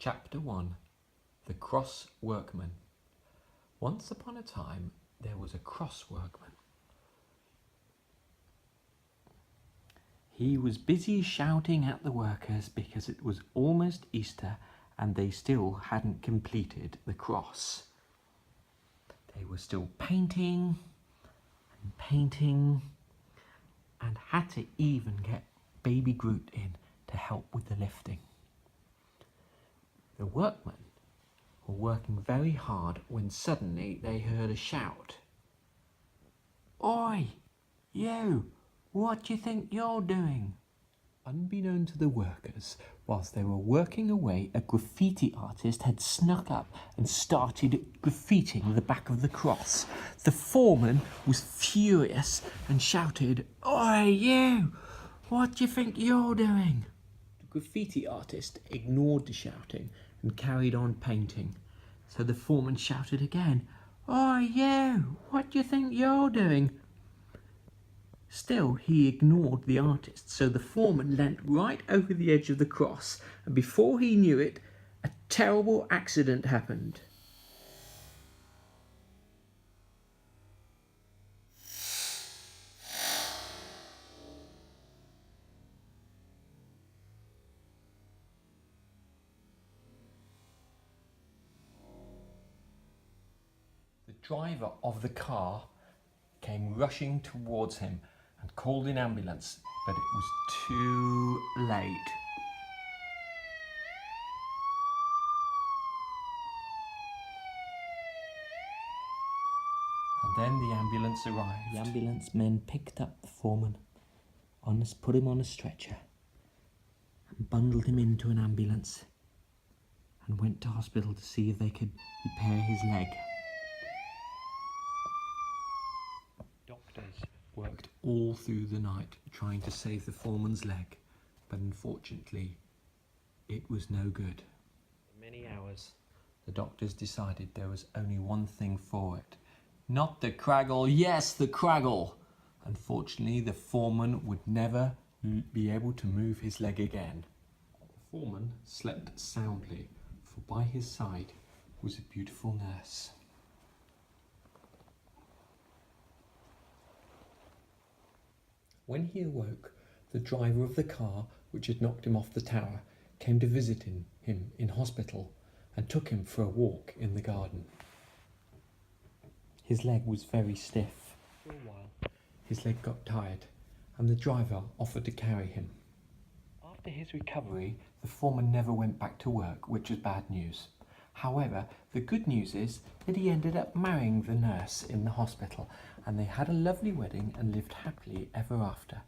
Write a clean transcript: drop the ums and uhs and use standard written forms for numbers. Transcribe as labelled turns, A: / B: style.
A: Chapter 1. The Cross Workman. Once upon a time, there was a cross workman. He was busy shouting at the workers because it was almost Easter and they still hadn't completed the cross. They were still painting and had to even get baby Groot in to help with the lifting. The workmen were working very hard when suddenly they heard a shout. "Oi, you! What do you think you're doing?" Unbeknown to the workers, whilst they were working away, a graffiti artist had snuck up and started graffitiing the back of the cross. The foreman was furious and shouted, "Oi, you! What do you think you're doing?" The graffiti artist ignored the shouting and carried on painting. So the foreman shouted again, "Oi, you! What do you think you're doing?" Still, he ignored the artist, so the foreman leant right over the edge of the cross, and before he knew it, a terrible accident happened. The driver of the car came rushing towards him and called an ambulance, but it was too late. And then the ambulance arrived. The ambulance men picked up the foreman, put him on a stretcher, and bundled him into an ambulance, and went to hospital to see if they could repair his leg. Doctors worked all through the night trying to save the foreman's leg, but unfortunately it was no good. For many hours, the doctors decided there was only one thing for it. Not the Craggle, yes, the Craggle! Unfortunately, the foreman would never be able to move his leg again. The foreman slept soundly, for by his side was a beautiful nurse. When he awoke, the driver of the car, which had knocked him off the tower, came to visit him in hospital and took him for a walk in the garden. His leg was very stiff. For a while, his leg got tired, and the driver offered to carry him. After his recovery, the foreman never went back to work, which was bad news. However, the good news is that he ended up marrying the nurse in the hospital, and they had a lovely wedding and lived happily ever after.